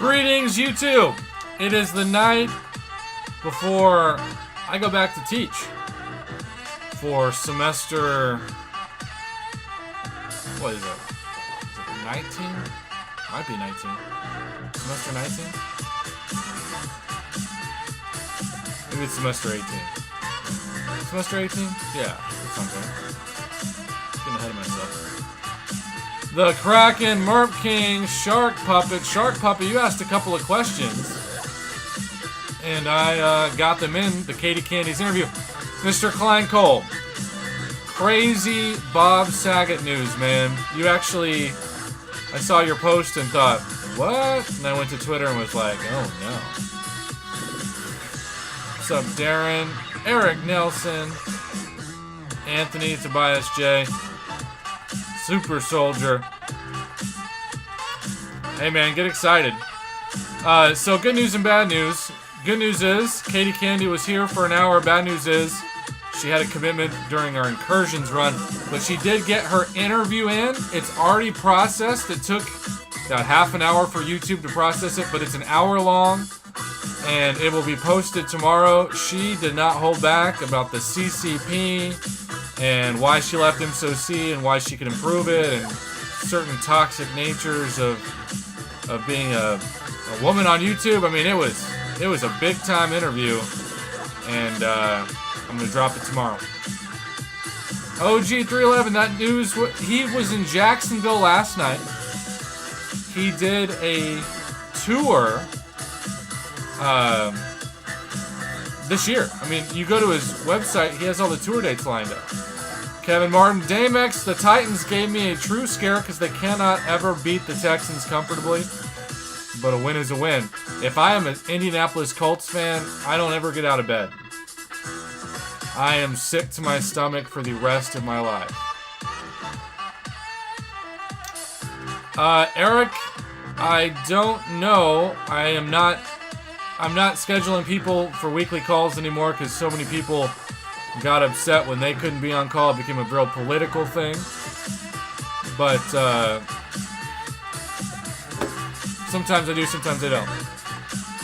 Greetings, YouTube. It is the night before I go back to teach for semester. What is it? Is it 19? Might be 19. Semester 19? Maybe it's semester 18. Semester 18? Yeah, that sounds right. Getting ahead of myself. The Kraken, Merp King, Shark Puppet, you asked a couple of questions. And I got them in the Katie Candy's interview. Mr. Klein Cole. Crazy Bob Saget news, man. You actually, I saw your post and thought, what? And I went to Twitter and was like, oh no. What's up, Darren? Eric Nelson. Anthony, Tobias J. Super Soldier. Hey man, get excited. So good news and bad news. Good news is, Katie Candy was here for an hour. Bad news is, she had a commitment during our incursions run, but she did get her interview in. It's already processed. It took about half an hour for YouTube to process it, but it's an hour long, and it will be posted tomorrow. She did not hold back about the CCP, and why she left MCOC and why she could improve it, and certain toxic natures of being a woman on YouTube. I mean, it was a big time interview, and I'm gonna drop it tomorrow. OG311, that news. He was in Jacksonville last night. He did a tour this year. I mean, you go to his website, he has all the tour dates lined up. Kevin Martin, Damex, the Titans gave me a true scare because they cannot ever beat the Texans comfortably. But a win is a win. If I am an Indianapolis Colts fan, I don't ever get out of bed. I am sick to my stomach for the rest of my life. Eric, I don't know. I'm not scheduling people for weekly calls anymore because so many people got upset when they couldn't be on call. It became a real political thing. But sometimes I do, sometimes I don't.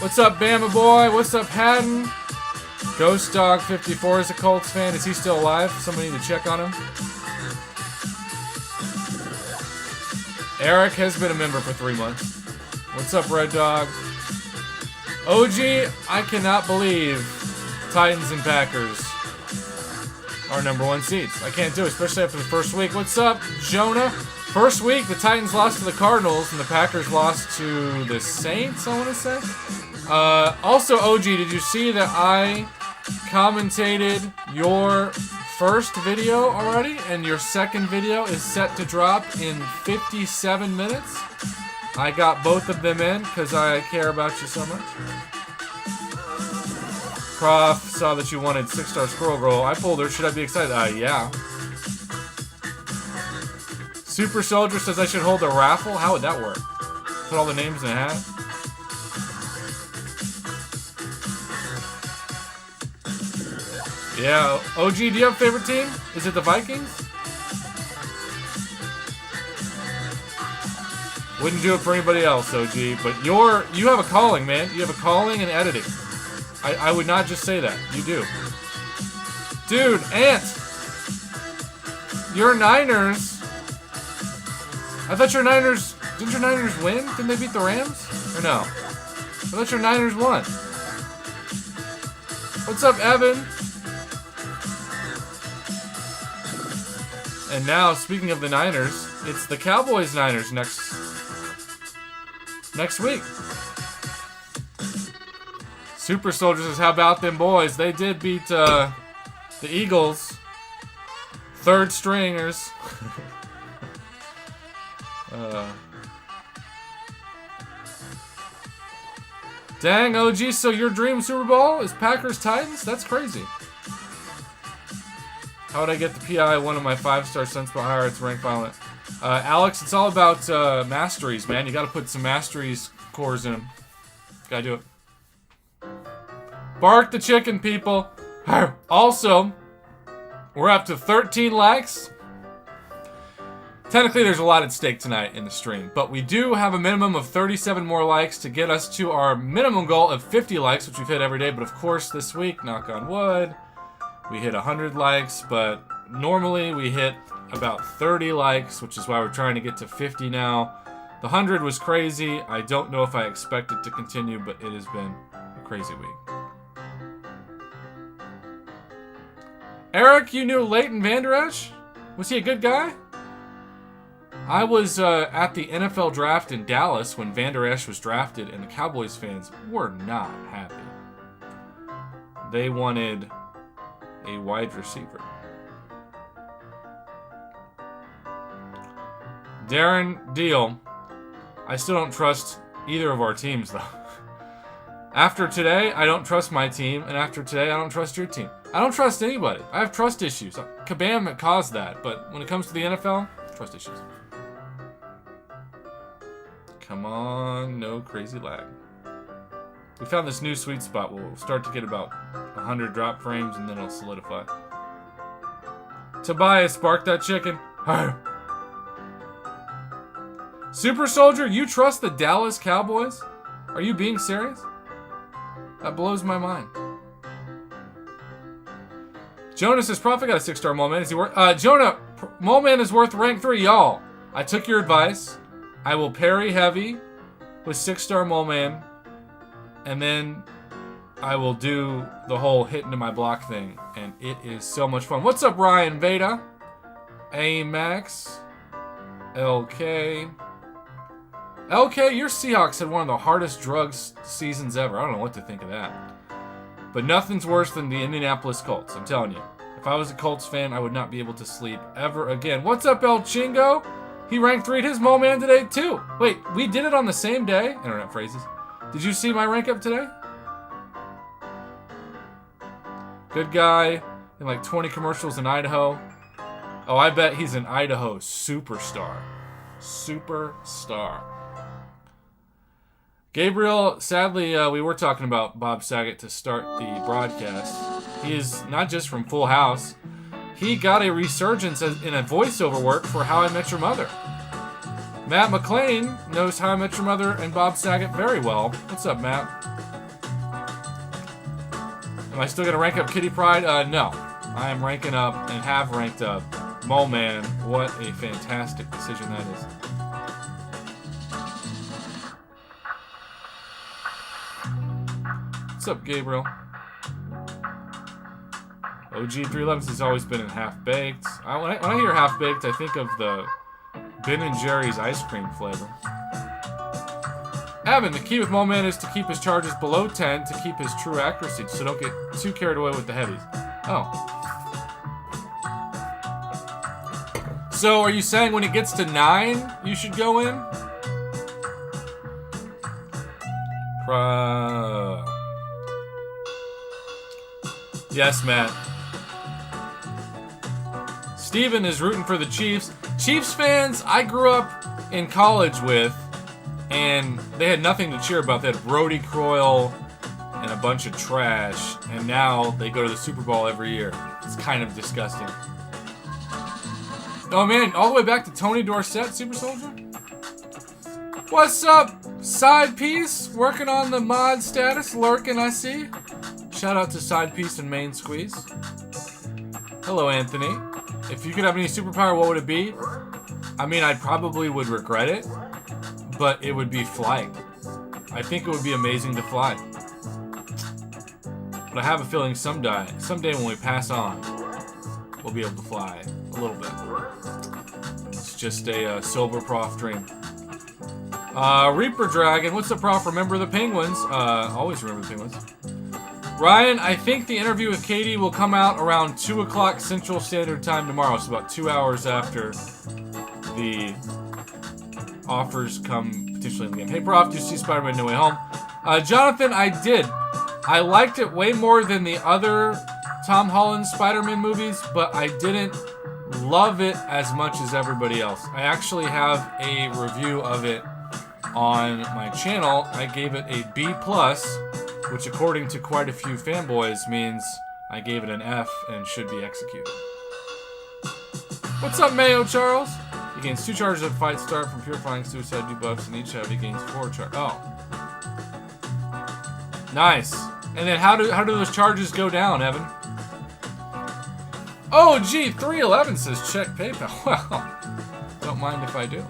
What's up, Bama Boy? What's up, Haddon? Ghost Dog 54 is a Colts fan. Is he still alive? Somebody need to check on him. Eric has been a member for 3 months. What's up, Red Dog? OG, I cannot believe Titans and Packers are #1 seeds. I can't do it, especially after the first week. What's up, Jonah? First week, the Titans lost to the Cardinals, and the Packers lost to the Saints, I want to say. Also, OG, did you see that I commentated your first video already, and your second video is set to drop in 57 minutes? I got both of them in because I care about you so much. Prof saw that you wanted 6-star Squirrel Girl. I pulled her. Should I be excited? Yeah. Super Soldier says I should hold a raffle. How would that work? Put all the names in a hat? Yeah. OG, do you have a favorite team? Is it the Vikings? Wouldn't do it for anybody else, OG. But you have a calling, man. You have a calling in editing. I would not just say that. You do. Dude, Ant! Your Niners... I thought your Niners... Didn't your Niners win? Didn't they beat the Rams? Or no? I thought your Niners won. What's up, Evan? And now, speaking of the Niners, it's the Cowboys-Niners next week. Super Soldier says, how about them boys? They did beat the Eagles. Third stringers. Dang, OG, so your dream Super Bowl is Packers-Titans? That's crazy. How would I get the PI one of my 5-star Sunspot Pirates rank violent? Alex, it's all about masteries, man. You gotta put some masteries cores in them. Gotta do it. Bark the chicken, people. Also, we're up to 13 likes. Technically, there's a lot at stake tonight in the stream, but we do have a minimum of 37 more likes to get us to our minimum goal of 50 likes, which we've hit every day. But of course, this week, knock on wood, we hit 100 likes, but normally we hit about 30 likes, which is why we're trying to get to 50 now. The 100 was crazy. I don't know if I expect it to continue, but it has been a crazy week. Eric, you knew Leighton Vander Esch? Was he a good guy? I was at the NFL draft in Dallas when Vander Esch was drafted, and the Cowboys fans were not happy. They wanted a wide receiver. Darren Deal. I still don't trust either of our teams, though. After today, I don't trust my team, and after today, I don't trust your team. I don't trust anybody. I have trust issues. Kabam caused that, but when it comes to the NFL, trust issues. Come on, no crazy lag. We found this new sweet spot where we'll start to get about 100 drop frames, and then it'll solidify. Tobias, spark that chicken. Super Soldier, you trust the Dallas Cowboys? Are you being serious? That blows my mind. Jonah says, Prophet got a 6-star Mole Man. Is he worth... Jonah, Mole Man is worth rank 3. Y'all, I took your advice. I will parry heavy with 6-star Mole Man. And then I will do the whole hit into my block thing. And it is so much fun. What's up, Ryan Veda? Amax. LK. LK, your Seahawks had one of the hardest drugs seasons ever. I don't know what to think of that. But nothing's worse than the Indianapolis Colts, I'm telling you. If I was a Colts fan, I would not be able to sleep ever again. What's up, El Chingo? He ranked 3'd his Mole Man today, too. Wait, we did it on the same day? Internet phrases. Did you see my rank up today? Good guy in like 20 commercials in Idaho. Oh, I bet he's an Idaho superstar. Superstar. Gabriel, sadly, we were talking about Bob Saget to start the broadcast. He is not just from Full House. He got a resurgence in a voiceover work for How I Met Your Mother. Matt McClain knows How I Met Your Mother and Bob Saget very well. What's up, Matt? Am I still going to rank up Kitty Pryde? No. I am ranking up and have ranked up Mole Man. What a fantastic decision that is. What's up, Gabriel? OG 311 has always been in Half-Baked. When I hear Half-Baked, I think of the Ben & Jerry's ice cream flavor. Evan, the key with Mole Man is to keep his charges below 10 to keep his true accuracy, so don't get too carried away with the heavies. Oh. So are you saying when it gets to 9, you should go in? Yes, Matt. Steven is rooting for the Chiefs. Chiefs fans, I grew up in college with, and they had nothing to cheer about. They had Brody Croyle and a bunch of trash, and now they go to the Super Bowl every year. It's kind of disgusting. Oh man, all the way back to Tony Dorsett, Super Soldier? What's up, Side Piece? Working on the mod status, lurking, I see. Shout out to Side Piece and Main Squeeze. Hello, Anthony. If you could have any superpower, what would it be? I mean, I probably would regret it, but it would be flight. I think it would be amazing to fly. But I have a feeling someday when we pass on, we'll be able to fly a little bit. It's just a sober prof dream. Reaper Dragon, what's up, prof? Remember the Penguins. Always remember the Penguins. Ryan, I think the interview with Katie will come out around 2 o'clock Central Standard Time tomorrow. So about 2 hours after the offers come potentially in the game. Hey, prof, did you see Spider-Man No Way Home? Jonathan, I did. I liked it way more than the other Tom Holland Spider-Man movies, but I didn't love it as much as everybody else. I actually have a review of it on my channel. I gave it a B+, which according to quite a few fanboys means I gave it an F and should be executed. What's up, Mayo Charles? He gains 2 charges at fight start from purifying suicide debuffs, and each heavy gains 4 charges. Oh. Nice. And then how do those charges go down, Evan? Oh, gee, 311 says check PayPal. Well, don't mind if I do.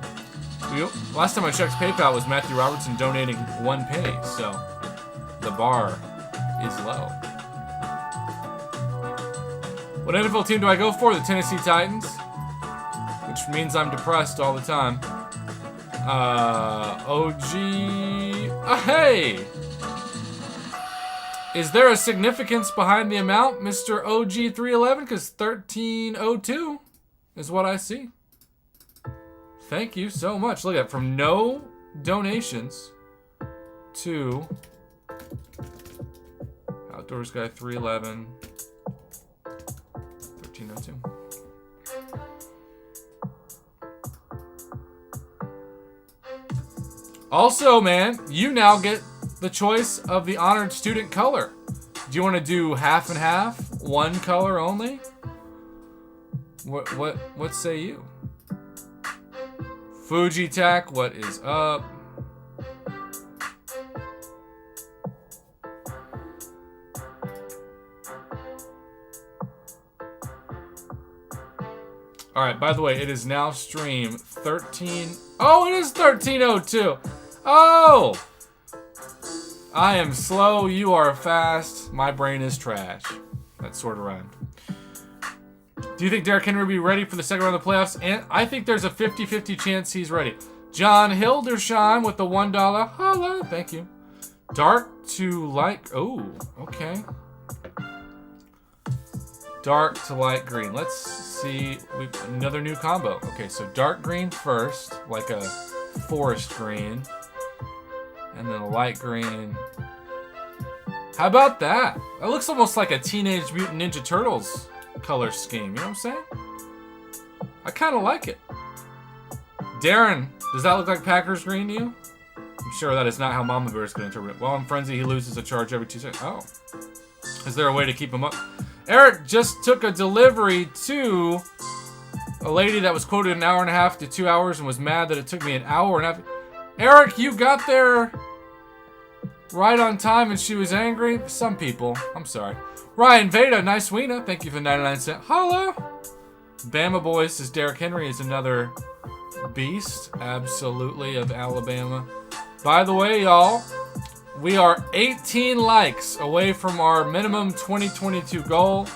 Last time I checked PayPal was Matthew Robertson donating 1 penny, so the bar is low. What NFL team do I go for? The Tennessee Titans, which means I'm depressed all the time. OG. Hey! Is there a significance behind the amount, Mr. OG311? Because 1302 is what I see. Thank you so much. Look at that. From no donations to Outdoors Guy 311, 1302. Also, man, you now get the choice of the honored student color. Do you want to do half and half? One color only? What say you? Fuji Tac, what is up? Alright, by the way, it is now stream 13... Oh, it is 1302! Oh! I am slow, you are fast, my brain is trash. That sort of rhymed. Do you think Derrick Henry will be ready for the second round of the playoffs? And I think there's a 50-50 chance he's ready. John Hildersheim with the $1. Hello, thank you. Dark to light... Oh, okay. Dark to light green. Let's see. Another new combo. Okay, so dark green first, like a forest green. And then a light green. How about that? That looks almost like a Teenage Mutant Ninja Turtles color scheme. You know what I'm saying? I kind of like it. Darren, does that look like Packers green to you? I'm sure that is not how Mama Bear is going to interpret it. Well, in Frenzy, he loses a charge every 2 seconds. Oh. Is there a way to keep him up? Eric just took a delivery to a lady that was quoted 1.5 to 2 hours and was mad that it took me 1.5 hours. Eric, you got there right on time and she was angry? Some people. I'm sorry. Ryan Veda, nice weena. Thank you for 99 cents. Hello. Bama Boys says Derrick Henry is another beast. Absolutely, of Alabama. By the way, y'all, we are 18 likes away from our minimum 2022 goal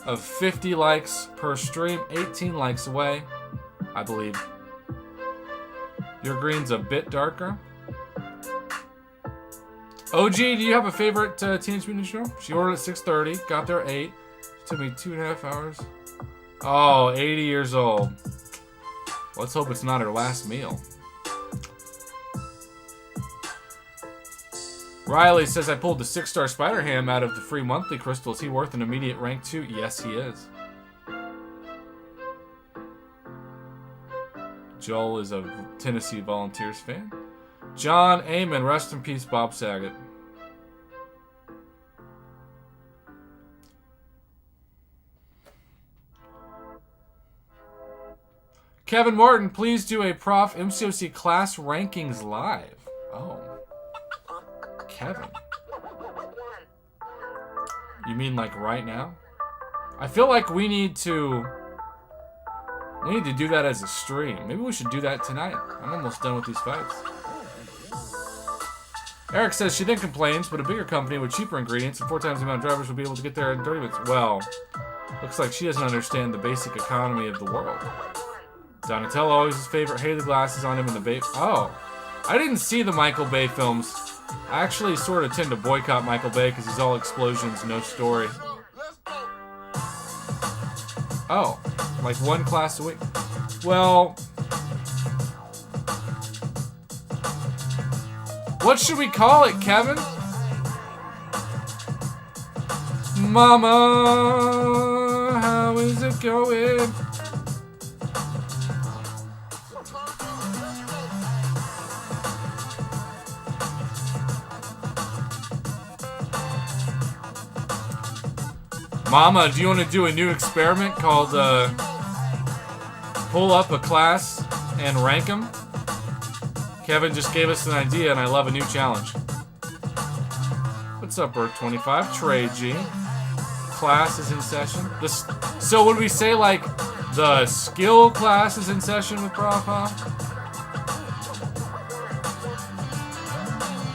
of 50 likes per stream. 18 likes away, I believe. Your green's a bit darker. OG, do you have a favorite Teenage Mutant Ninja Turtle? She ordered at 6:30, got there at 8. It took me 2.5 hours. Oh, 80 years old. Let's hope it's not her last meal. Riley says, I pulled the 6-star Spider Ham out of the free monthly crystal. Is he worth an immediate rank 2? Yes, he is. Joel is a Tennessee Volunteers fan. John Amon, rest in peace, Bob Saget. Kevin Martin, please do a Prof MCOC class rankings live. Oh. Kevin. You mean like right now? I feel like we need to do that as a stream. Maybe we should do that tonight. I'm almost done with these fights. Eric says she then complains, but a bigger company with cheaper ingredients and 4 times the amount of drivers will be able to get there in 30 minutes. Well, looks like she doesn't understand the basic economy of the world. Donatello always his favorite. Hey, the glasses on him in the Bay. Oh, I didn't see the Michael Bay films. I actually sort of tend to boycott Michael Bay because he's all explosions, no story. Oh, like 1 class a week. Well, what should we call it, Kevin? Mama, how is it going? Mama, do you want to do a new experiment called pull up a class and rank them. Kevin just gave us an idea, and I love a new challenge. What's up, Bert25? Trey G. Class is in session. So would we say, like, the skill class is in session with Prof, huh?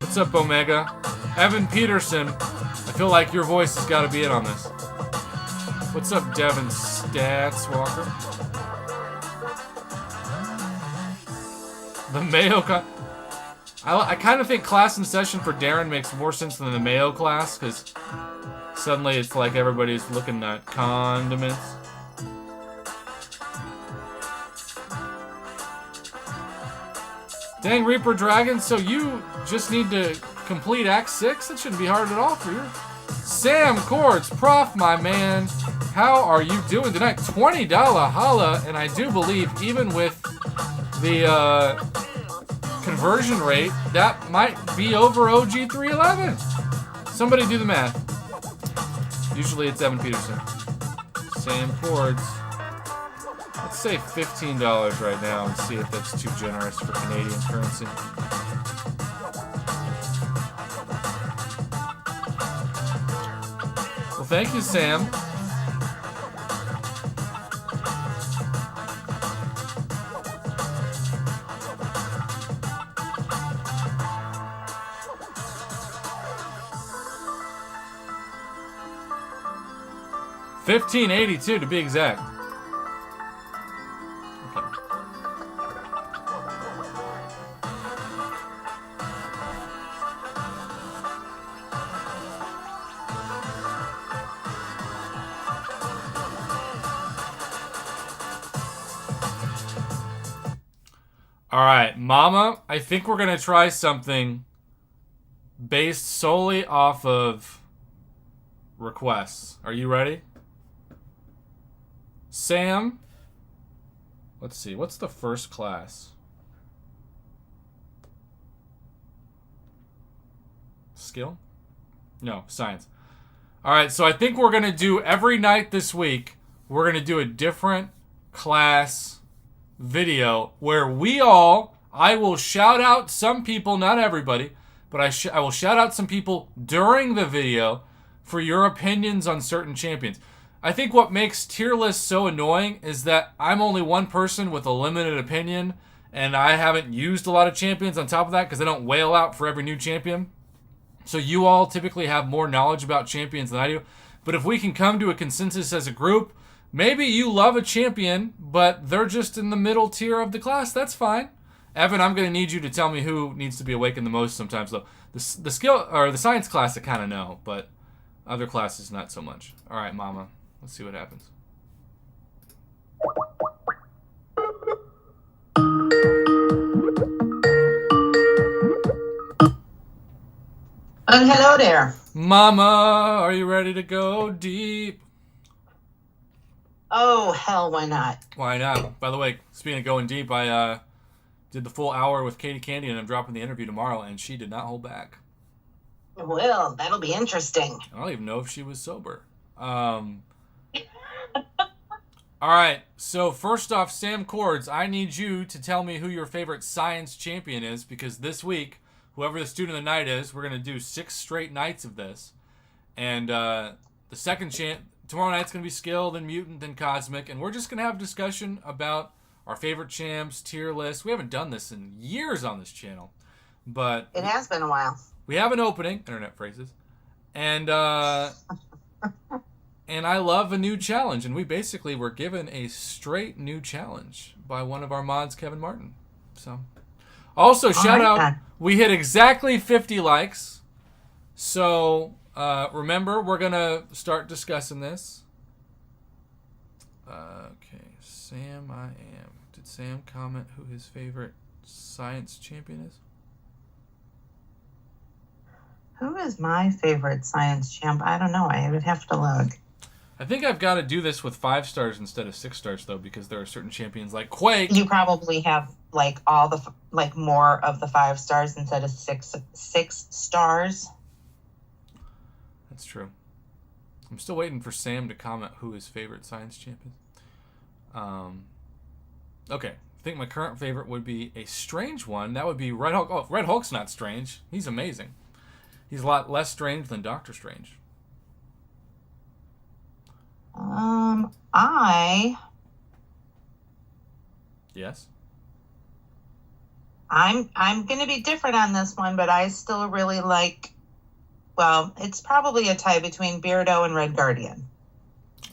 What's up, Omega? Evan Peterson. I feel like your voice has got to be in on this. What's up, Devin Stats Walker? The Mayo I kind of think class in session for Darren makes more sense than the Mayo class, because suddenly it's like everybody's looking at condiments. Dang, Reaper Dragon, so you just need to complete Act 6? That shouldn't be hard at all for you. Sam Cords, Prof, my man, how are you doing tonight? $20 holla, and I do believe even with the conversion rate, that might be over OG 311. Somebody do the math. Usually it's Evan Peterson. Sam Cords. Let's say $15 right now and see if that's too generous for Canadian currency. Well, thank you, Sam. $15.82 to be exact. Okay. All right, Mama, I think we're going to try something based solely off of requests. Are you ready? Sam, let's see, what's the first class? Skill? No, science. All right, so I think we're going to do every night this week, we're going to do a different class video where I will shout out some people, not everybody, but I will shout out some people during the video for your opinions on certain champions. I think what makes tier lists so annoying is that I'm only one person with a limited opinion, and I haven't used a lot of champions on top of that because I don't whale out for every new champion. So you all typically have more knowledge about champions than I do. But if we can come to a consensus as a group, maybe you love a champion, but they're just in the middle tier of the class, that's fine. Evan, I'm going to need you to tell me who needs to be awakened the most sometimes, though. The skill, or the science class, I kind of know, but other classes, not so much. All right, Mama. Let's see what happens. Hello there. Mama, are you ready to go deep? Oh, hell, why not? Why not? By the way, speaking of going deep, I did the full hour with Katie Candy, and I'm dropping the interview tomorrow, and she did not hold back. Well, that'll be interesting. I don't even know if she was sober. All right, so first off, Sam Cords, I need you to tell me who your favorite science champion is, because this week, whoever the student of the night is, we're going to do 6 straight nights of this. And the second tomorrow night's going to be skill, then mutant, then cosmic, and we're just going to have a discussion about our favorite champs, tier lists. We haven't done this in years on this channel, but it has been a while. We have an opening, internet phrases, and and I love a new challenge, and we basically were given a straight new challenge by one of our mods, Kevin Martin. So, also shout out, we hit exactly 50 likes. So remember, we're gonna start discussing this. Okay, Sam, I am. Did Sam comment who his favorite science champion is? Who is my favorite science champ? I don't know. I would have to look. I think I've got to do this with 5 stars instead of 6 stars, though, because there are certain champions like Quake. You probably have like all the more of the 5 stars instead of six stars. That's true. I'm still waiting for Sam to comment who his favorite science champ is. Okay, think my current favorite would be a strange one. That would be Red Hulk. Oh, Red Hulk's not strange. He's amazing. He's a lot less strange than Doctor Strange. Yes? I'm going to be different on this one, but I still really like, well, it's probably a tie between Beardo and Red Guardian.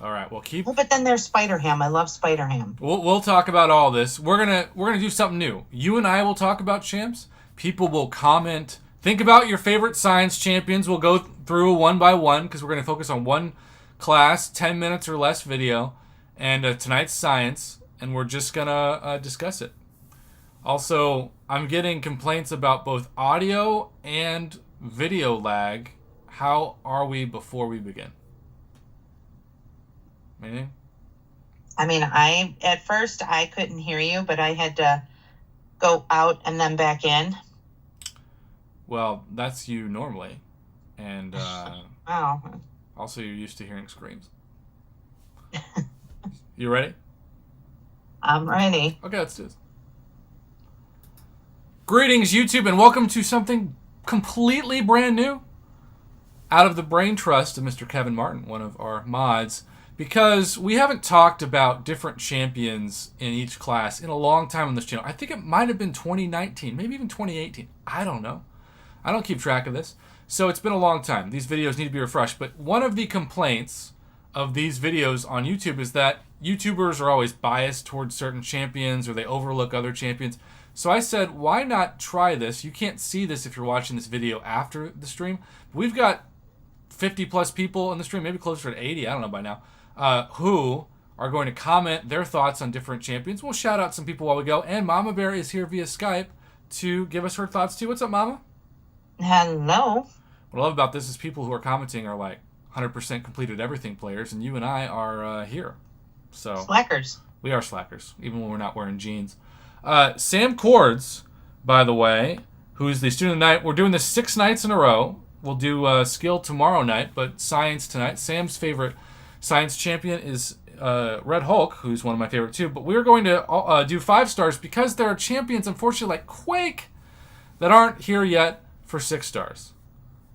All right, well, keep. Oh, but then there's Spider-Ham. I love Spider-Ham. We'll talk about all this. We're gonna do something new. You and I will talk about champs. People will comment. Think about your favorite science champions. We'll go through one by one because we're gonna focus on one class, 10 minutes or less video, and tonight's science, and we're just gonna discuss it. Also, I'm getting complaints about both audio and video lag. How are we before we begin? Anything? I mean, at first I couldn't hear you, but I had to go out and then back in. Well, that's you normally. And Oh. also you're used to hearing screams. You ready? I'm ready. Okay, let's do this. Greetings, YouTube, and welcome to something completely brand new. Out of the brain trust of Mr. Kevin Martin, one of our mods. Because we haven't talked about different champions in each class in a long time on this channel. I think it might have been 2019, maybe even 2018. I don't know. I don't keep track of this. So it's been a long time. These videos need to be refreshed. But one of the complaints of these videos on YouTube is that YouTubers are always biased towards certain champions or they overlook other champions. So I said, why not try this? You can't see this if you're watching this video after the stream. We've got 50 plus people in the stream, maybe closer to 80, I don't know by now. Who are going to comment their thoughts on different champions. We'll shout out some people while we go. And Mama Bear is here via Skype to give us her thoughts too. What's up, Mama? Hello. What I love about this is people who are commenting are like 100% completed everything players, and you and I are here. So Slackers. We are slackers, even when we're not wearing jeans. Sam Cords, by the way, who's the student of the night. We're doing this 6 nights in a row. We'll do skill tomorrow night, but science tonight. Sam's favorite science champion is Red Hulk, who's one of my favorite too. But we're going to do 5 stars because there are champions, unfortunately, like Quake, that aren't here yet for 6 stars.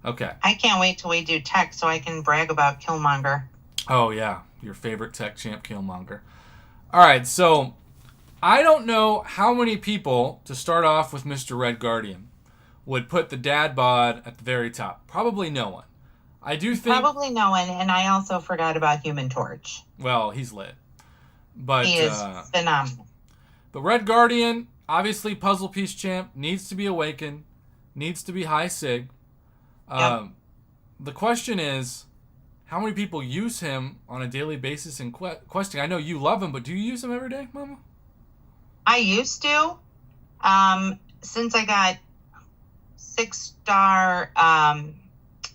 Okay. I can't wait till we do tech so I can brag about Killmonger. Oh, yeah. Your favorite tech champ, Killmonger. All right, so I don't know how many people, to start off with Mr. Red Guardian, would put the dad bod at the very top. Probably no one. I do think... Probably no one, and I also forgot about Human Torch. Well, he's lit. But he is phenomenal. But Red Guardian, obviously puzzle piece champ, needs to be awakened, needs to be high sig. Yep. The question is, how many people use him on a daily basis in questing? I know you love him, but do you use him every day, Mama? I used to. Since I got 6-star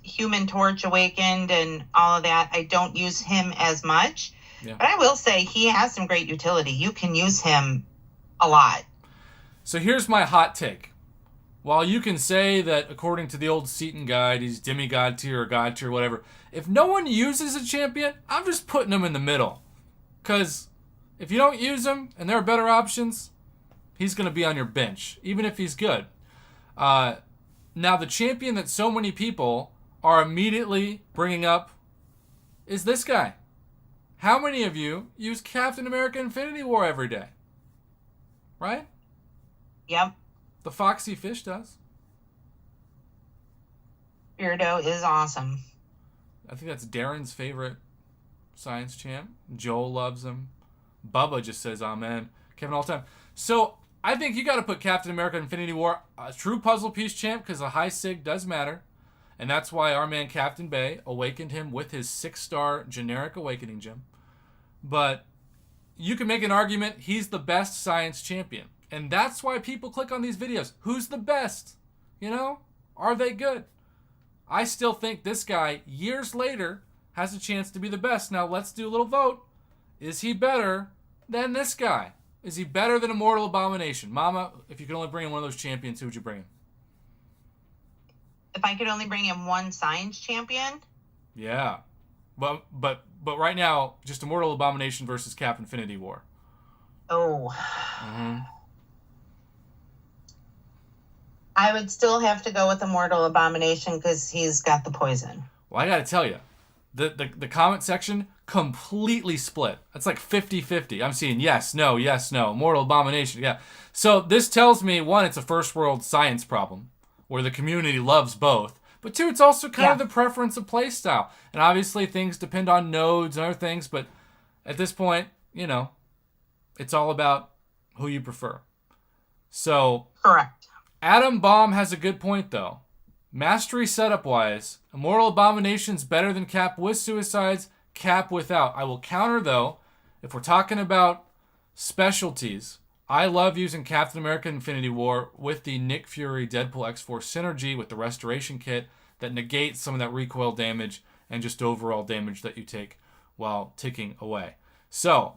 Human Torch awakened and all of that, I don't use him as much. Yeah. But I will say he has some great utility. You can use him a lot. So here's my hot take. While you can say that according to the old Seton guide, he's demigod tier or god tier, whatever, if no one uses a champion, I'm just putting him in the middle. Because if you don't use him and there are better options, he's going to be on your bench, even if he's good. Now, the champion that so many people are immediately bringing up is this guy. How many of you use Captain America Infinity War every day? Right? Yep. The Foxy Fish does. Beardo is awesome. I think that's Darren's favorite science champ. Joel loves him. Bubba just says amen. Kevin all the time. So I think you got to put Captain America Infinity War, a true puzzle piece champ, because the high sig does matter. And that's why our man Captain Bay awakened him with his 6-star generic awakening gem. But you can make an argument he's the best science champion. And that's why people click on these videos. Who's the best? You know? Are they good? I still think this guy, years later, has a chance to be the best. Now, let's do a little vote. Is he better than this guy? Is he better than Immortal Abomination? Mama, if you could only bring in one of those champions, who would you bring in? If I could only bring in one science champion? Yeah. But right now, just Immortal Abomination versus Cap Infinity War. Oh. Mm-hmm. I would still have to go with Immortal Abomination because he's got the poison. Well, I got to tell you, the comment section completely split. It's like 50-50. I'm seeing yes, no, Mortal Abomination, yeah. So this tells me, one, it's a first world science problem where the community loves both. But two, it's also kind of the preference of playstyle. And obviously things depend on nodes and other things, but at this point, it's all about who you prefer. So correct. Adam Baum has a good point, though. Mastery setup-wise, Immortal Abomination's better than Cap with Suicides, Cap without. I will counter, though, if we're talking about specialties, I love using Captain America Infinity War with the Nick Fury Deadpool X-Force synergy with the Restoration Kit that negates some of that recoil damage and just overall damage that you take while ticking away. So,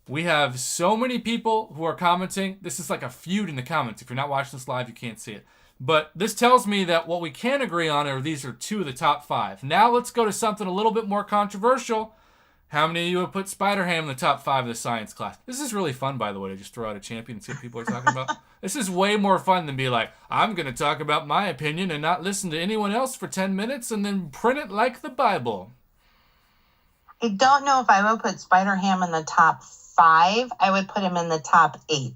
we have so many people who are commenting. This is like a feud in the comments. If you're not watching this live, you can't see it. But this tells me that what we can agree on are these are two of the top 5. Now let's go to something a little bit more controversial. How many of you have put Spider-Ham in the top 5 of the science class? This is really fun, by the way, to just throw out a champion and see what people are talking about. This is way more fun than be like, I'm going to talk about my opinion and not listen to anyone else for 10 minutes and then print it like the Bible. I don't know if I would put Spider-Ham in the top 5. I would put him in the top 8.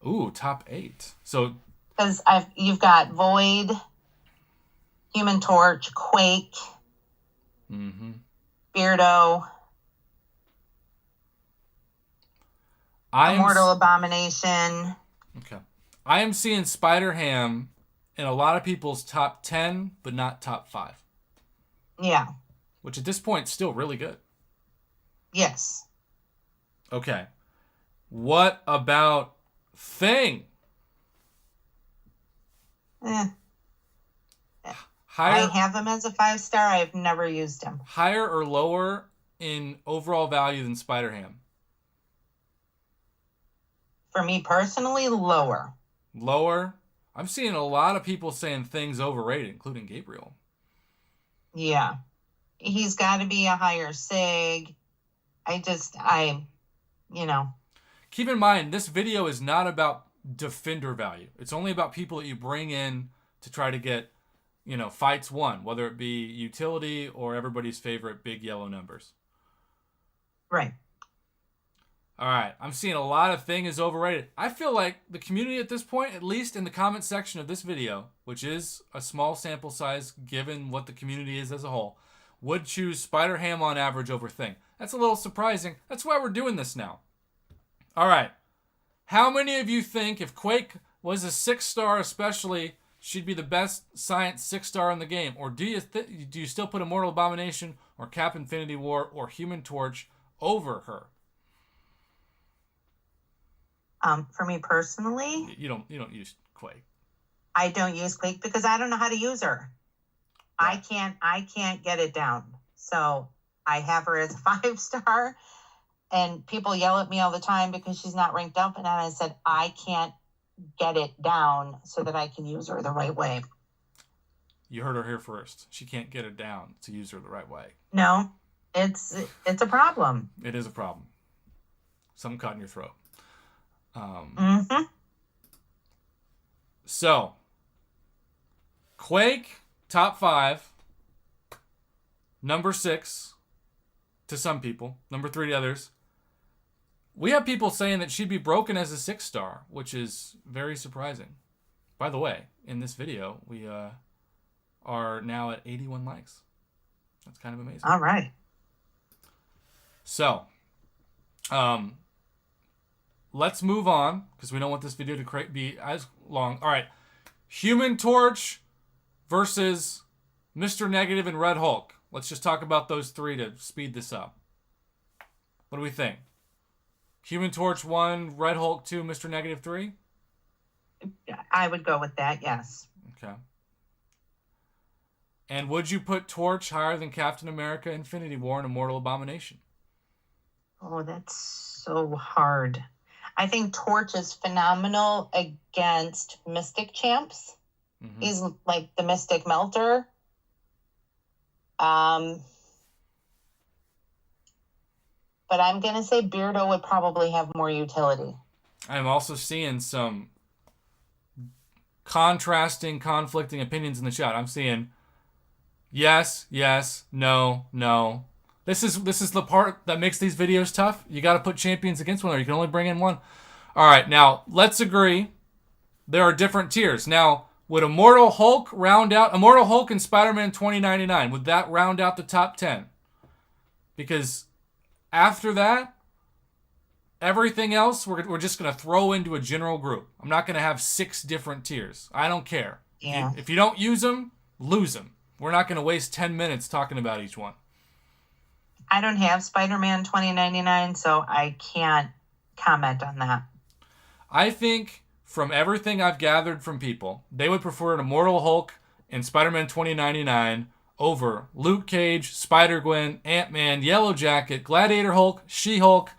Ooh, top 8. So, because you've got Void, Human Torch, Quake, Beardo, Immortal Abomination. Okay. I am seeing Spider-Ham in a lot of people's top 10, but not top 5. Yeah. Which at this point is still really good. Yes. Okay. What about Thing? Higher, I have him as a 5-star. I've never used him. Higher or lower in overall value than Spider-Ham? For me personally, lower. Lower? I'm seeing a lot of people saying Thing's overrated, including Gabriel. Yeah. He's got to be a higher sig. Keep in mind, this video is not about defender value. It's only about people that you bring in to try to get, fights won, whether it be utility or everybody's favorite big yellow numbers. Right. All right. I'm seeing a lot of Thing is overrated. I feel like the community at this point, at least in the comment section of this video, which is a small sample size given what the community is as a whole, would choose Spider-Ham on average over Thing. That's a little surprising. That's why we're doing this now. All right. How many of you think if Quake was a 6-star especially, she'd be the best science 6-star in the game? Or do you still put Immortal Abomination or Cap Infinity War or Human Torch over her? For me personally, you don't use Quake. I don't use Quake because I don't know how to use her. Yeah. I can't get it down. So I have her as a 5-star. And people yell at me all the time because she's not ranked up. And I said, I can't get it down so that I can use her the right way. You heard her here first. She can't get it down to use her the right way. No, it's a problem. It is a problem. Something caught in your throat. So, Quake, top 5. Number 6 to some people. Number 3 to others. We have people saying that she'd be broken as a 6-star, which is very surprising. By the way, in this video, we are now at 81 likes. That's kind of amazing. All right. So, let's move on, because we don't want this video to be as long. All right. Human Torch versus Mr. Negative and Red Hulk. Let's just talk about those 3 to speed this up. What do we think? Human Torch 1, Red Hulk 2, Mr. Negative 3? I would go with that, yes. Okay. And would you put Torch higher than Captain America, Infinity War, and Immortal Abomination? Oh, that's so hard. I think Torch is phenomenal against Mystic champs. Mm-hmm. He's like the Mystic Melter. But I'm going to say Beardo would probably have more utility. I'm also seeing some contrasting, conflicting opinions in the chat. I'm seeing yes, yes, no, no. This is the part that makes these videos tough. You got to put champions against one another. You can only bring in one. All right, now let's agree there are different tiers. Now, would Immortal Hulk round out Immortal Hulk and Spider-Man 2099? Would that round out the top 10? Because after that, everything else we're just going to throw into a general group. I'm not going to have 6 different tiers. I don't care. Yeah. If you don't use them, lose them. We're not going to waste 10 minutes talking about each one. I don't have Spider-Man 2099, so I can't comment on that. I think from everything I've gathered from people, they would prefer an Immortal Hulk and Spider-Man 2099 over Luke Cage, Spider-Gwen, Ant-Man, Yellow Jacket, Gladiator Hulk, She-Hulk,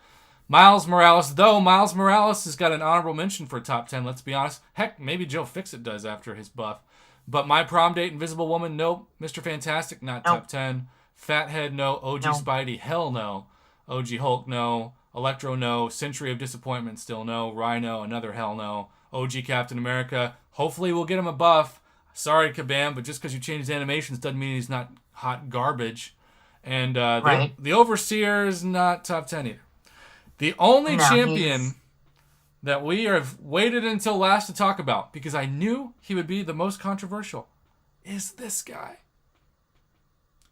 Miles Morales. Though Miles Morales has got an honorable mention for top 10, let's be honest. Heck, maybe Joe Fixit does after his buff. But My Prom Date, Invisible Woman, nope. Mr. Fantastic, not top 10. Fathead, no. OG Spidey, hell no. OG Hulk, no. Electro, no. Century of Disappointment, still no. Rhino, another hell no. OG Captain America, hopefully we'll get him a buff. Sorry, Kabam, but just because you change his animations doesn't mean he's not hot garbage. And the Overseer is not top 10 either. The only champion that we have waited until last to talk about, because I knew he would be the most controversial, is this guy.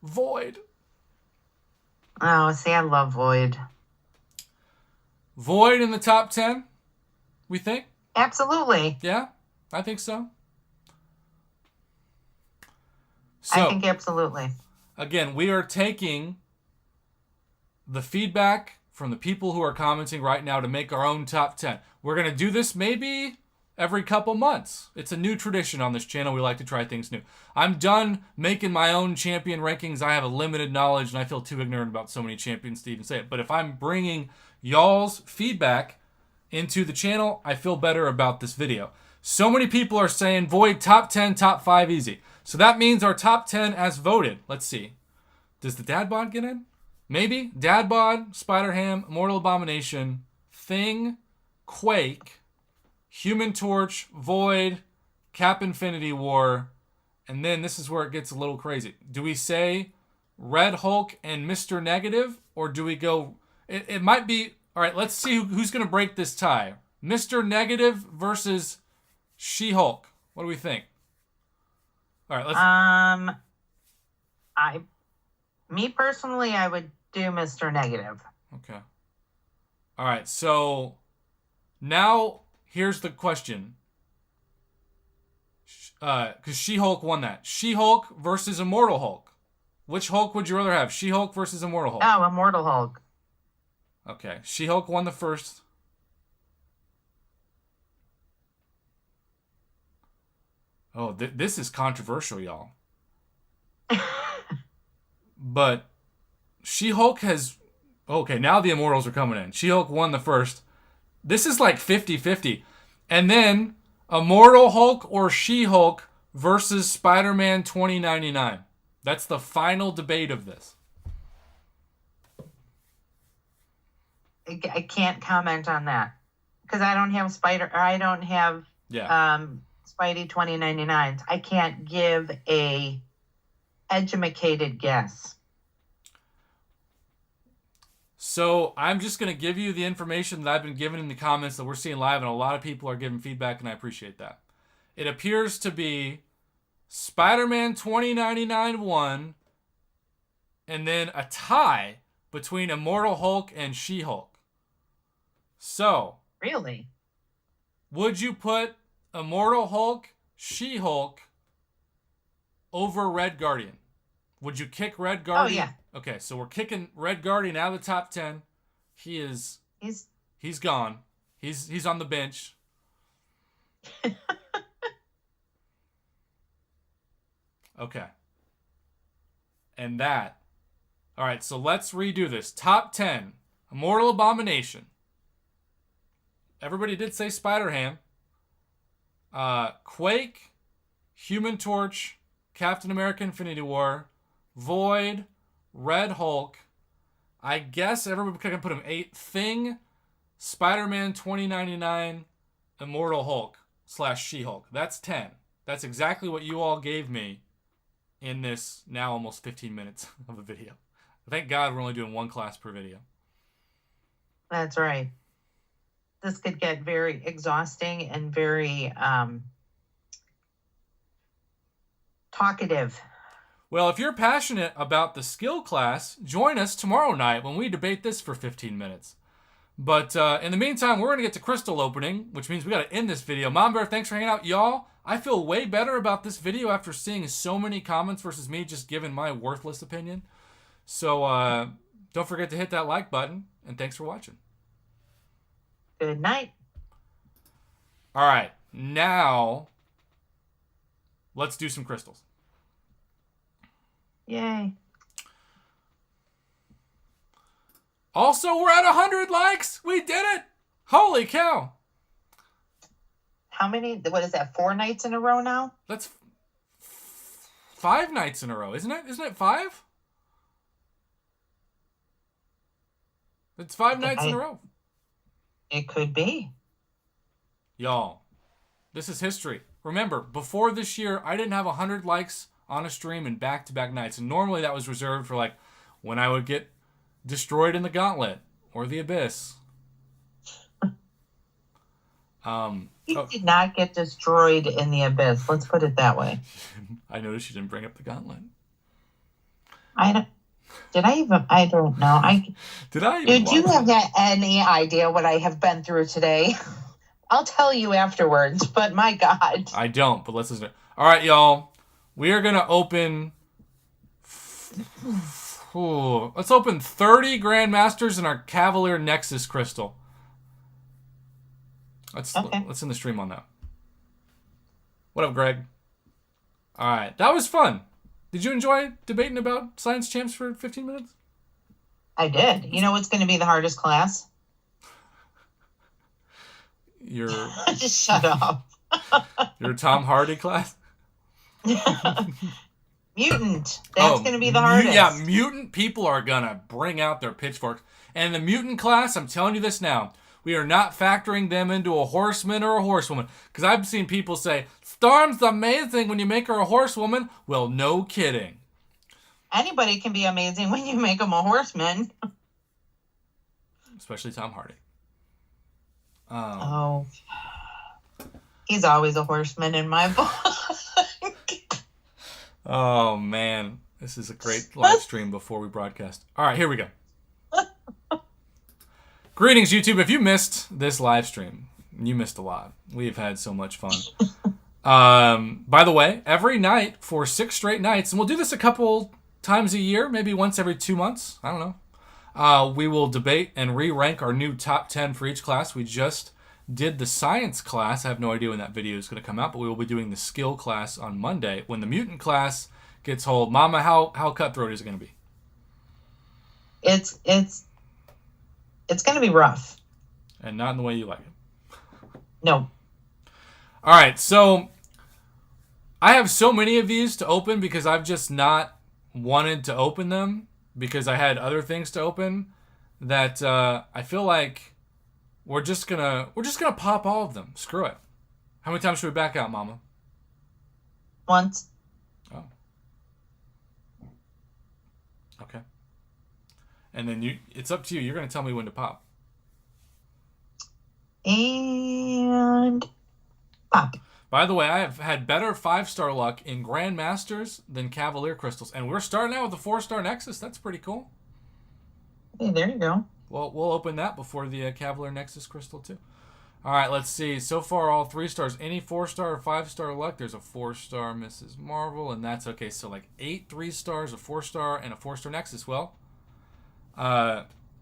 Void. Oh, see, I love Void. Void in the top 10, we think? Absolutely. Yeah, I think so. So, I think absolutely. Again, we are taking the feedback from the people who are commenting right now to make our own top 10. We're going to do this maybe every couple months. It's a new tradition on this channel. We like to try things new. I'm done making my own champion rankings. I have a limited knowledge, and I feel too ignorant about so many champions to even say it. But if I'm bringing y'all's feedback into the channel, I feel better about this video. So many people are saying Void top 10, top 5 easy. So that means our top 10 as voted. Let's see. Does the Dad Bod get in? Maybe. Dad Bod, Spider-Ham, Immortal Abomination, Thing, Quake, Human Torch, Void, Cap Infinity War, and then this is where it gets a little crazy. Do we say Red Hulk and Mr. Negative, or do we go... It might be... All right, let's see who's going to break this tie. Mr. Negative versus She-Hulk. What do we think? All right, let's... Me personally, I would do Mr. Negative. Okay. All right, so now here's the question. Because She-Hulk won that. She-Hulk versus Immortal Hulk. Which Hulk would you rather have? She-Hulk versus Immortal Hulk? Oh, Immortal Hulk. Okay, She-Hulk won the first. Oh, this is controversial, y'all. But She-Hulk has... Okay, now the Immortals are coming in. She-Hulk won the first. This is like 50-50. And then Immortal Hulk or She-Hulk versus Spider-Man 2099. That's the final debate of this. I can't comment on that because I don't have Spidey 2099s. I can't give a educated guess. So I'm just going to give you the information that I've been given in the comments that we're seeing live, and a lot of people are giving feedback, and I appreciate that. It appears to be Spider-Man 2099 won, and then a tie between Immortal Hulk and She-Hulk. So, really, would you put Immortal Hulk, She-Hulk over Red Guardian? Would you kick Red Guardian? Oh, yeah. Okay, so we're kicking Red Guardian out of the top 10. He's gone. He's on the bench. Okay. And that. All right, so let's redo this. Top 10. Immortal Abomination. Everybody did say Spider-Ham. Quake, Human Torch, Captain America Infinity War, Void, Red Hulk, I guess everybody can put them 8. Thing, Spider-Man 2099, Immortal Hulk / She-Hulk. That's 10. That's exactly what you all gave me in this now almost 15 minutes of a video. Thank God we're only doing one class per video. That's right. This could get very exhausting and very talkative. Well, if you're passionate about the skill class, join us tomorrow night when we debate this for 15 minutes. But in the meantime, we're going to get to crystal opening, which means we got to end this video. Mom Bear, thanks for hanging out. Y'all, I feel way better about this video after seeing so many comments versus me just giving my worthless opinion. So don't forget to hit that like button, and thanks for watching. Good night. All right, now let's do some crystals. Yay. Also, we're at 100 likes. We did it. Holy cow. How many? What is that? 4 nights in a row now? That's 5 nights in a row, isn't it? Isn't it 5? It's 5 nights in a row. It could be. Y'all, this is history. Remember, before this year, I didn't have 100 likes on a stream in back-to-back nights. And normally that was reserved for like when I would get destroyed in the gauntlet or the abyss. You did not get destroyed in the abyss. Let's put it that way. I noticed you didn't bring up the gauntlet. I don't know. Did I even Did you have any idea what I have been through today? I'll tell you afterwards, but my God. I don't, but let's listen. All right, y'all. We are going to open... let's open 30 Grandmasters in our Cavalier Nexus crystal. Let's end the stream on that. What up, Greg? All right. That was fun. Did you enjoy debating about science champs for 15 minutes? I did. You know what's going to be the hardest class? Your Just shut up. Your Tom Hardy class? Mutant. That's going to be the hardest. Yeah, mutant people are going to bring out their pitchforks. And the mutant class, I'm telling you this now, we are not factoring them into a horseman or a horsewoman. Because I've seen people say, Storm's amazing when you make her a horsewoman. Well, no kidding. Anybody can be amazing when you make them a horseman. Especially Tom Hardy. He's always a horseman in my book. Oh, man. This is a great live stream before we broadcast. All right, here we go. Greetings, YouTube. If you missed this live stream, you missed a lot. We've had so much fun. By the way, every night for 6 straight nights, and we'll do this a couple times a year, maybe once every 2 months. I don't know. We will debate and re-rank our new top 10 for each class. We just did the science class. I have no idea when that video is going to come out, but we will be doing the skill class on Monday. When the mutant class gets hold, Mama, how cutthroat is it going to be? It's going to be rough. And not in the way you like it. No. All right, so I have so many of these to open because I've just not wanted to open them because I had other things to open that I feel like we're just gonna pop all of them. Screw it. How many times should we back out, Mama? Once. Oh. Okay. And then it's up to you. You're gonna tell me when to pop. And pop. By the way, I have had better 5-star luck in Grandmasters than Cavalier Crystals. And we're starting out with the 4-star Nexus. That's pretty cool. Hey, there you go. Well, we'll open that before the Cavalier Nexus Crystal, too. All right, let's see. So far, all 3 stars. Any 4-star or 5-star luck. There's a 4-star Mrs. Marvel, and that's okay. So, like 8 3-stars, a 4-star, and a 4-star Nexus. Well,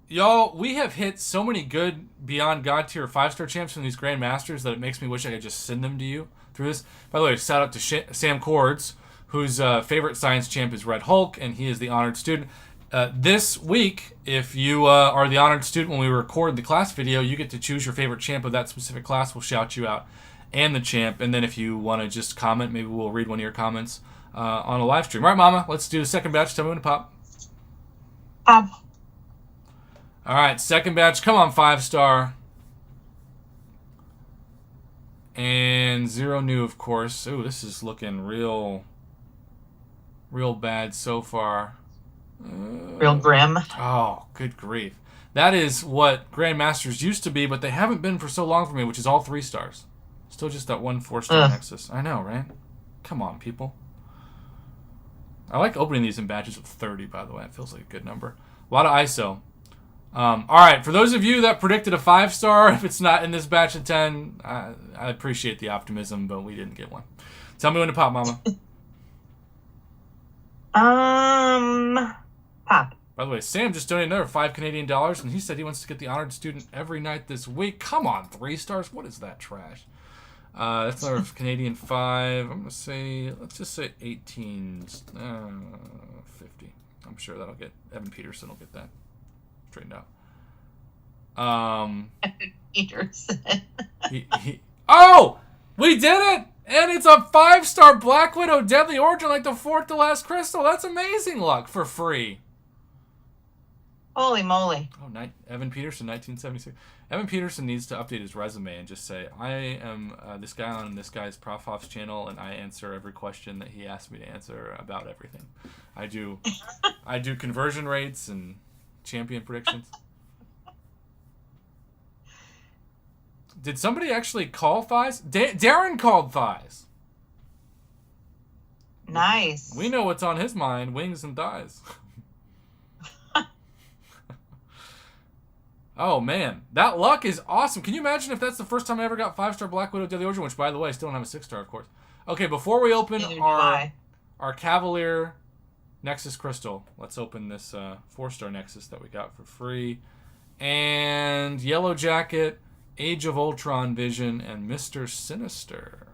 y'all, we have hit so many good Beyond God tier 5-star champs from these Grandmasters that it makes me wish I could just send them to you through this. By the way, shout out to Sam Cords, whose favorite science champ is Red Hulk, and he is the honored student. This week, if you are the honored student when we record the class video, you get to choose your favorite champ of that specific class. We'll shout you out and the champ. And then if you want to just comment, maybe we'll read one of your comments on a live stream. All right, Mama, let's do the second batch. Tell me when to pop. Pop. All right, second batch. Come on, 5-star. And 0 new, of course. Ooh, this is looking real bad so far. Real grim. Oh, good grief. That is what Grandmasters used to be, but they haven't been for so long for me, which is all 3 stars. Still just that one 4-star Nexus. I know, right? Come on, people. I like opening these in batches of 30, by the way. It feels like a good number. A lot of ISO. All right, for those of you that predicted a 5-star, if it's not in this batch of 10, I appreciate the optimism, but we didn't get one. Tell me when to pop, Mama. Pop. By the way, Sam just donated another $5 and he said he wants to get the honored student every night this week. Come on, 3 stars? What is that trash? That's another Canadian 5. I'm going to say, let's just say 18, 50. I'm sure that'll get, Evan Peterson will get that straightened out. Evan Peterson. Oh! We did it! And it's a 5-star Black Widow Deadly Origin, like the 4th to last crystal. That's amazing luck for free. Holy moly. Oh, Evan Peterson, 1976. Evan Peterson needs to update his resume and just say, I am this guy on this guy's Prof. Hoff's channel, and I answer every question that he asks me to answer about everything. I do conversion rates and champion predictions. Did somebody actually call thighs? Darren called thighs. Nice. We know what's on his mind, wings and thighs. Oh, man. That luck is awesome. Can you imagine if that's the first time I ever got 5-star Black Widow Deadly Origin, which, by the way, I still don't have a 6-star, of course. Okay, before we open our Cavalier Nexus Crystal, let's open this 4-star Nexus that we got for free. And Yellow Jacket, Age of Ultron Vision, and Mr. Sinister.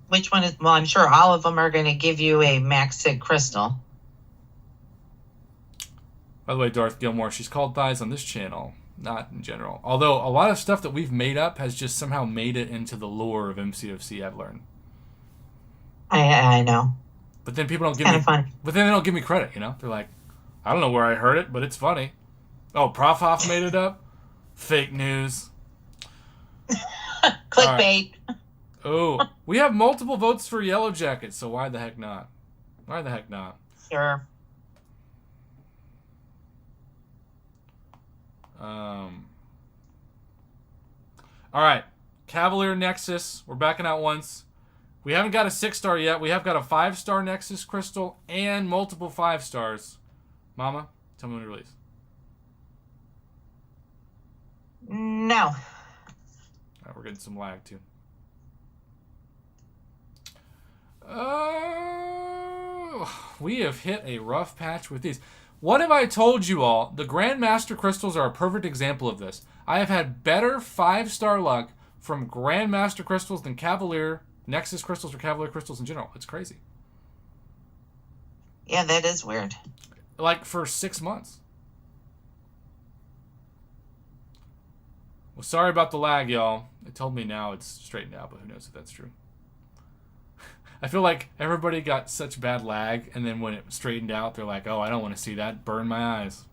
Which one is... Well, I'm sure all of them are going to give you a Max Sig Crystal. By the way, Darth Gilmore, she's called thighs on this channel, not in general. Although a lot of stuff that we've made up has just somehow made it into the lore of MCOC, I've learned. I know. But then people don't give kind me... of fun. But then they don't give me credit, you know? They're like, I don't know where I heard it, but it's funny. Oh, Prof. Hoff made it up? Fake news. Clickbait. Right. Oh, we have multiple votes for Yellow Jacket, so why the heck not? Why the heck not? Sure. All right, Cavalier Nexus. We're backing out once. We haven't got a 6-star yet. We have got a 5-star Nexus Crystal and multiple 5-stars. Mama, tell me when to release. No. All right, we're getting some lag too. We have hit a rough patch with these. What have I told you all? The Grandmaster Crystals are a perfect example of this. I have had better 5-star luck from Grandmaster Crystals than Cavalier Nexus Crystals or Cavalier Crystals in general. It's crazy. Yeah, that is weird. Like for 6 months. Well, sorry about the lag, y'all. It told me now it's straightened out, but who knows if that's true. I feel like everybody got such bad lag, and then when it straightened out, they're like, oh, I don't want to see that. Burn my eyes.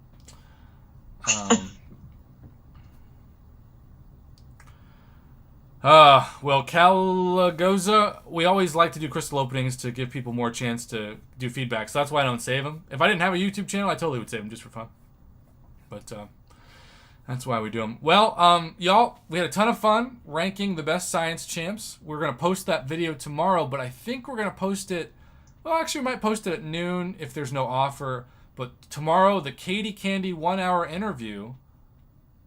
Well, Calagoza, we always like to do crystal openings to give people more chance to do feedback, so that's why I don't save them. If I didn't have a YouTube channel, I totally would save them just for fun. But, that's why we do them. Well, y'all, we had a ton of fun ranking the best science champs. We're going to post that video tomorrow, but I think we're going to post it... Well, actually, we might post it at noon if there's no offer. But tomorrow, the Katie Candy 1-hour interview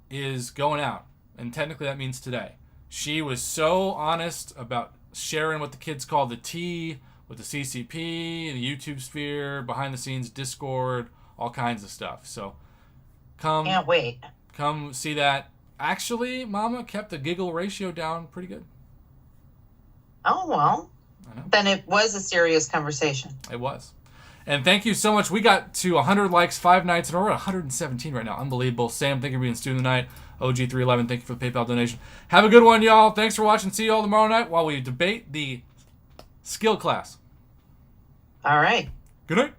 is going out. And technically, that means today. She was so honest about sharing what the kids call the tea with the CCP, the YouTube sphere, behind the scenes, Discord, all kinds of stuff. So, Can't wait. Come see that. Actually, Mama kept the giggle ratio down pretty good. Oh, well. I know. Then it was a serious conversation. It was. And thank you so much. We got to 100 likes 5 nights, and we're at 117 right now. Unbelievable. Sam, thank you for being student of the night. OG311, thank you for the PayPal donation. Have a good one, y'all. Thanks for watching. See you all tomorrow night while we debate the skill class. All right. Good night.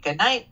Good night.